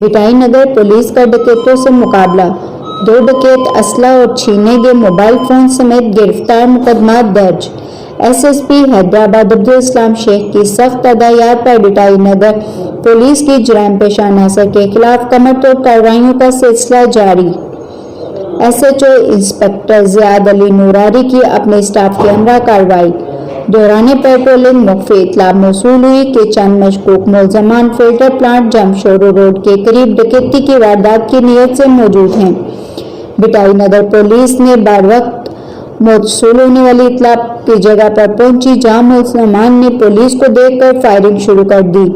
بٹائی Nagar police کا ڈکیتوں سے مقابلہ، 2 ڈکیت، اسلحہ اور چھینے گئے موبائل فون سمیت گرفتار، مقدمات درج۔ ایس ایس پی حیدرآباد عبدالاسلام شیخ کی سخت ہدایات پر بٹائی نگر پولیس کی جرائم پیشہ عناصر کے خلاف کمر توڑ کارروائیوں کا سلسلہ جاری۔ ایس ایچ او انسپکٹر زیاد علی نوراری کی اپنے اسٹاف کے ہمراہ کارروائی۔ دوران پیٹرولنگ مخفی اطلاع موصول ہوئی کہ چند مشکوک ملزمان فلٹر پلانٹ جمشورو روڈ کے قریب ڈکیتی کی واردات کی نیت سے موجود ہیں۔ بٹائی نگر پولیس نے بروقت موصول ہونے والی اطلاع کی جگہ پر پہنچی، جہاں ملزمان نے پولیس کو دیکھ کر فائرنگ شروع کر دی۔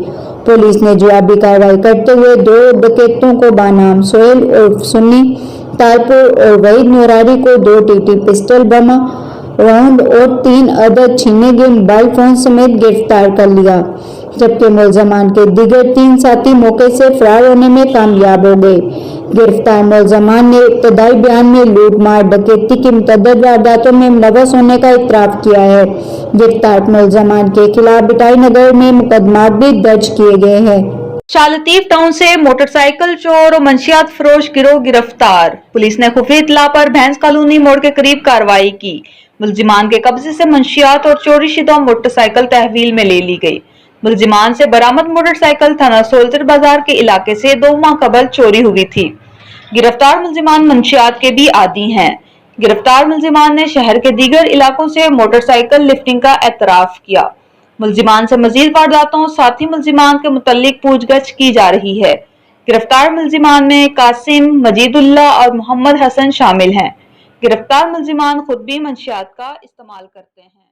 پولیس نے جوابی کارروائی کرتے ہوئے 2 ڈکیتوں کو بنام سہیل عرف سنی تالپور اور وحید نوراری کو 2 ٹی ٹی پسٹل، بم راؤنڈ اور 3 عدد چھینے گئے موبائل فون سمیت گرفتار کر لیا، جبکہ ملزمان کے دیگر 3 ساتھی موقع سے فرار ہونے میں کامیاب ہو گئے۔ گرفتار ملزمان نے ابتدائی بیان میں لوٹ مار، ڈکیتی کی متعدد وارداتوں میں ملوث ہونے کا اعتراف کیا ہے۔ گرفتار ملزمان کے خلاف بٹائی نگر میں مقدمات بھی درج کیے گئے ہیں۔ شاہ-لطیف ٹاؤن سے موٹر سائیکل چور اور منشیات فروش گروہ گرفتار، پولیس نے خفیہ اطلاع پر بھینس کالونی موڑ کے قریب کارروائی کی۔ ملزمان کے قبضے سے منشیات اور چوری شدہ موٹر سائیکل تحویل میں لے لی گئی۔ ملزمان سے برآمد موٹر سائیکل تھانہ سولتر بازار کے علاقے سے 2 ماہ قبل چوری ہوئی تھی۔ گرفتار ملزمان منشیات کے بھی عادی ہیں۔ گرفتار ملزمان نے شہر کے دیگر علاقوں سے موٹر سائیکل لفٹنگ کا اعتراف کیا۔ ملزمان سے مزید وارداتوں، ساتھی ملزمان کے متعلق پوچھ گچھ کی جا رہی ہے۔ گرفتار ملزمان میں قاسم، مجید اللہ اور محمد حسن شامل ہیں۔ گرفتار ملزمان خود بھی منشیات کا استعمال کرتے ہیں۔